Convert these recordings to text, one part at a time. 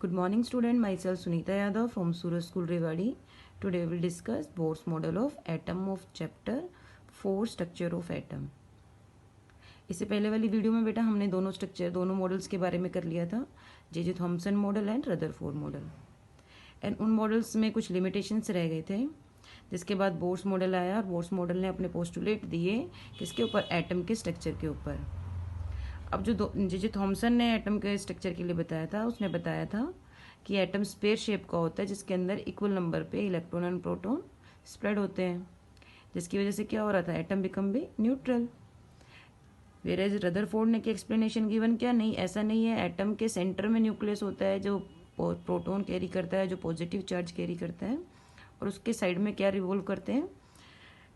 Good morning student, myself Sunita Yadav from Suraj School Rewari. Today we will discuss Bohr's model of atom of chapter 4 structure of atom. इससे पहले वाली video में बेटा हमने दोनों models के बारे में कर लिया था, J Thomson model and Rutherford model. And उन मॉडल्स में कुछ लिमिटेशंस रह गए थे, जिसके बाद बोर्स मॉडल आया और बोर्स मॉडल ने अपने पोस्टुलेट दिए किसके ऊपर, एटम के स्ट्रक्चर के ऊपर। अब जो थॉमसन ने एटम के स्ट्रक्चर के लिए बताया था, उसने बताया था कि एटम स्पेयर शेप का होता है, जिसके अंदर इक्वल नंबर पे इलेक्ट्रॉन एंड प्रोटॉन स्प्रेड होते हैं, जिसकी वजह से क्या हो रहा था, एटम बिकम भी न्यूट्रल। वेरेज रदरफोर्ड ने क्या एक्सप्लेनेशन गिवन, क्या नहीं, ऐसा नहीं है, एटम के सेंटर में न्यूक्लियस होता है जो प्रोटॉन कैरी करता है, जो पॉजिटिव चार्ज कैरी करता है, और उसके साइड में क्या रिवॉल्व करते हैं,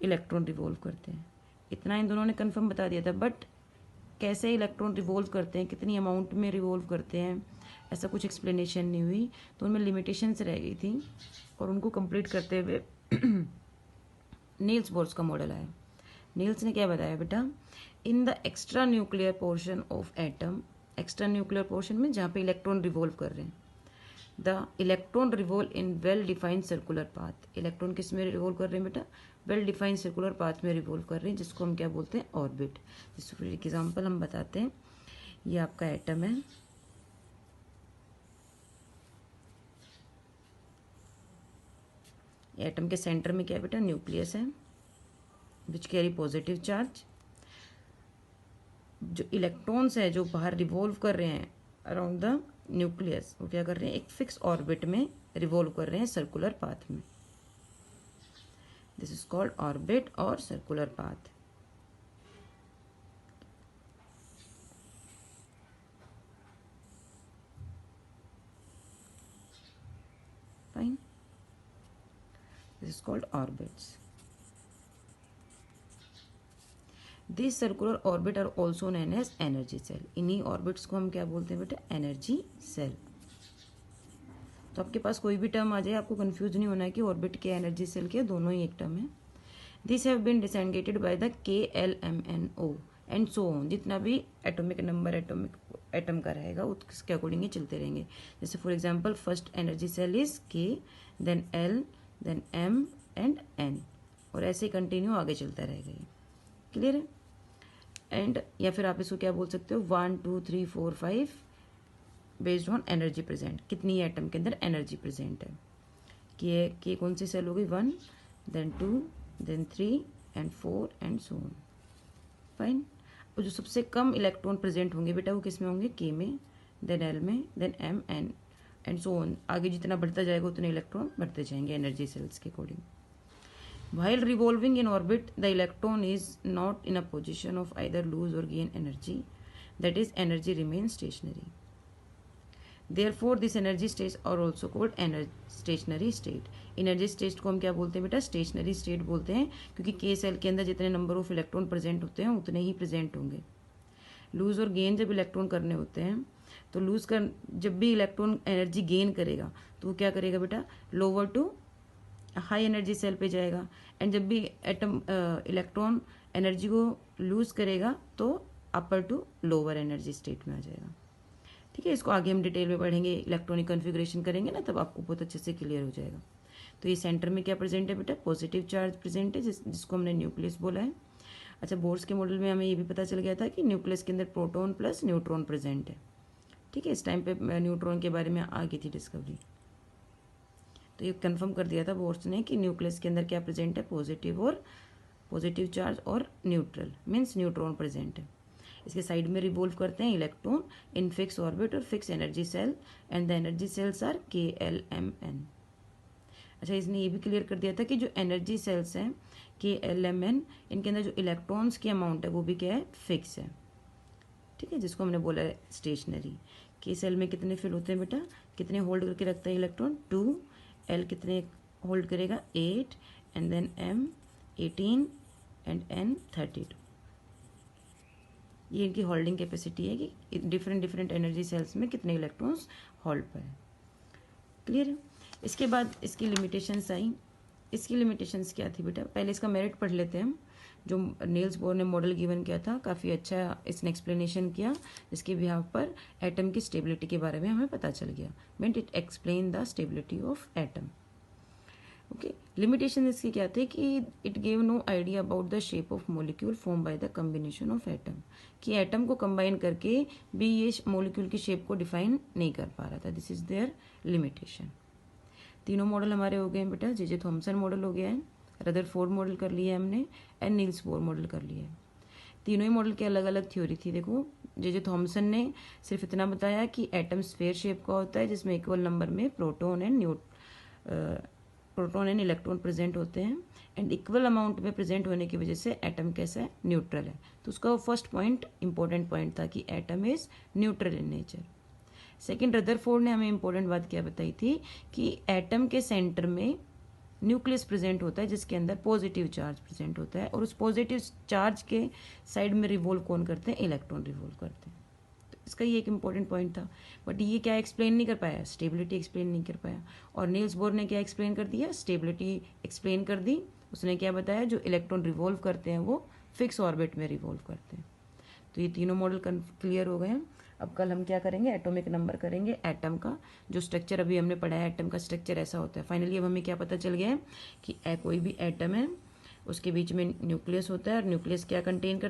इलेक्ट्रॉन रिवॉल्व करते हैं। इतना इन दोनों ने कन्फर्म बता दिया था, बट कैसे इलेक्ट्रॉन रिवॉल्व करते हैं, कितनी अमाउंट में रिवॉल्व करते हैं, ऐसा कुछ एक्सप्लेनेशन नहीं हुई, तो उनमें लिमिटेशंस रह गई थी। और उनको कंप्लीट करते हुए नील्स बोर्स का मॉडल आया। नील्स ने क्या बताया बेटा, in the extra nuclear portion of atom, extra nuclear portion में जहाँ पे इलेक्ट्रॉन रिवॉल्व कर रहे हैं, the electron revolve in well defined circular path. Electron किस में रिवॉल्व कर रहे हैं बेटा, वेल डिफाइंड सर्कुलर पाथ में रिवॉल्व कर रहे हैं, जिसको हम क्या बोलते हैं, ऑर्बिट। जिसको फिर एग्जाम्पल हम बताते हैं, ये आपका एटम है, एटम के सेंटर में क्या है बेटा, न्यूक्लियस है, विच कैरी पॉजिटिव चार्ज। जो इलेक्ट्रॉन्स है जो बाहर रिवॉल्व कर रहे हैं अराउंड द न्यूक्लियस, वो क्या कर रहे हैं, एक फिक्स ऑर्बिट में रिवॉल्व कर रहे हैं सर्कुलर पाथ में। दिस इज कॉल्ड ऑर्बिट और circular path. Fine, this is called orbits. This circular orbit are also known as energy shell. इन्हीं ऑर्बिट्स को हम क्या बोलते हैं बेटा, एनर्जी सेल। तो आपके पास कोई भी टर्म आ जाए, आपको कंफ्यूज नहीं होना है कि ऑर्बिट क्या एनर्जी सेल क्या, दोनों ही एक टर्म है। This have been designated by the KLMNO and so on. जितना भी एटॉमिक नंबर एटम का रहेगा उसके अकॉर्डिंग ही चलते रहेंगे। जैसे for example first energy shell is K, then L, then M and N, और ऐसे ही कंटिन्यू आगे चलता रहेगा ये। क्लियर है। एंड या फिर आप इसको क्या बोल सकते हो, 1 2 3 4 5 बेस्ड ऑन एनर्जी प्रेजेंट, कितनी एटम के अंदर एनर्जी प्रेजेंट है। कि कौन सी सेल होगी, 1, then 2, then 3 and 4 and so on. Fine. और जो सबसे कम इलेक्ट्रॉन प्रेजेंट होंगे बेटा, वो किस में होंगे, K में, देन L में, then M and so on. आगे जितना बढ़ता जाएगा उतने इलेक्ट्रॉन बढ़ते जाएंगे एनर्जी सेल्स के according. While revolving in orbit, the electron is not in a position of either lose or gain energy. That is, energy remains stationary. Therefore, these energy states are also called stationary state. Energy state को हम क्या बोलते हैं बेटा, stationary state बोलते हैं, क्योंकि K cell के अंदर जितने नंबर ऑफ इलेक्ट्रॉन प्रेजेंट होते हैं उतने ही प्रेजेंट होंगे। लूज और गेन जब इलेक्ट्रॉन करने होते हैं, तो जब भी इलेक्ट्रॉन एनर्जी गेन करेगा तो वो क्या करेगा बेटा, lower to high energy shell पे जाएगा। एंड जब भी इलेक्ट्रॉन एनर्जी को लूज करेगा तो upper two lower energy state में आ जाएगा। ठीक है, इसको आगे हम डिटेल में पढ़ेंगे, इलेक्ट्रॉनिक कन्फिग्रेशन करेंगे ना, तब आपको बहुत अच्छे से क्लियर हो जाएगा। तो ये सेंटर में क्या प्रेजेंट है बेटा, पॉजिटिव चार्ज प्रेजेंट है, जिसको हमने न्यूक्लियस बोला है। अच्छा, बोर्स के मॉडल में हमें ये भी पता चल गया था कि न्यूक्लियस के अंदर प्रोटॉन प्लस न्यूट्रॉन प्रेजेंट है। ठीक है, इस टाइम पे न्यूट्रॉन के बारे में आ गई थी डिस्कवरी, तो ये कंफर्म कर दिया था बोर्स ने कि न्यूक्लियस के अंदर क्या प्रेजेंट है, पॉजिटिव चार्ज और न्यूट्रल मीन्स न्यूट्रॉन प्रेजेंट है। इसके साइड में रिवॉल्व करते हैं इलेक्ट्रॉन इन फिक्स ऑर्बिट और fix energy shell, and the energy shells are KLMN। अच्छा, इसने ये भी क्लियर कर दिया था कि जो एनर्जी सेल्स हैं KLMN, इनके अंदर जो इलेक्ट्रॉन्स की अमाउंट है वो भी क्या है, फिक्स है। ठीक है, जिसको हमने बोला है स्टेशनरी। K सेल में कितने फिल होते हैं बेटा, कितने होल्ड करके रखता है इलेक्ट्रॉन, 2, L कितने होल्ड करेगा, 8, and then M 18 and N 32। ये इनकी होल्डिंग कैपेसिटी है कि डिफरेंट एनर्जी सेल्स में कितने इलेक्ट्रॉन्स होल्ड पर है। क्लियर है। इसके बाद इसकी लिमिटेशंस आई। इसकी लिमिटेशंस क्या थी बेटा, पहले इसका मेरिट पढ़ लेते हैं हम। जो नील्स बोर ने मॉडल गिवन किया था, काफ़ी अच्छा इसने एक्सप्लेनेशन किया, जिसके बिहाफ पर एटम की स्टेबिलिटी के बारे में हमें पता चल गया। Means it explain the stability of atom. Okay, limitation इसकी क्या थे कि it gave no idea about the shape of molecule form by the combination of atom, कि एटम को कंबाइन करके भी ये मोलिक्यूल की शेप को डिफाइन नहीं कर पा रहा था। This is their limitation. तीनों मॉडल हमारे हो गए हैं बेटा। जे थॉमसन मॉडल हो गया है, रदरफोर्ड मॉडल कर लिया है हमने, एंड नील्स बोर मॉडल कर लिया है। तीनों ही मॉडल की अलग अलग थ्योरी थी। देखो, जे थॉमसन ने सिर्फ इतना बताया कि एटम स्फेयर शेप का होता है, जिसमें इक्वल नंबर में प्रोटॉन एंड इलेक्ट्रॉन प्रेजेंट होते हैं, एंड इक्वल अमाउंट में प्रेजेंट होने की वजह से एटम कैसा है, न्यूट्रल है। तो उसका फर्स्ट पॉइंट इंपॉर्टेंट पॉइंट था कि atom is neutral in nature. Second, Rutherford ने हमें इंपॉर्टेंट बात क्या बताई थी कि एटम के सेंटर में न्यूक्लियस प्रेजेंट होता है, जिसके अंदर पॉजिटिव चार्ज प्रेजेंट होता है, और उस पॉजिटिव चार्ज के साइड में रिवॉल्व कौन करते हैं, इलेक्ट्रॉन रिवॉल्व करते हैं। तो इसका ये एक इंपॉर्टेंट पॉइंट था, बट ये क्या एक्सप्लेन नहीं कर पाया, स्टेबिलिटी एक्सप्लेन नहीं कर पाया। और नील्स बोर ने क्या एक्सप्लेन कर दिया, स्टेबिलिटी एक्सप्लेन कर दी। उसने क्या बताया, जो इलेक्ट्रॉन रिवॉल्व करते हैं वो फिक्स ऑर्बिट में रिवॉल्व करते हैं। तो ये तीनों मॉडल क्लियर हो गए हैं। अब कल हम क्या करेंगे, एटॉमिक नंबर करेंगे। एटम का जो स्ट्रक्चर अभी हमने पढ़ा है, एटम का स्ट्रक्चर ऐसा होता है। फाइनली अब हमें क्या पता चल गया है कि कोई भी एटम है, उसके बीच में न्यूक्लियस होता है, और न्यूक्लियस क्या कंटेन करता है,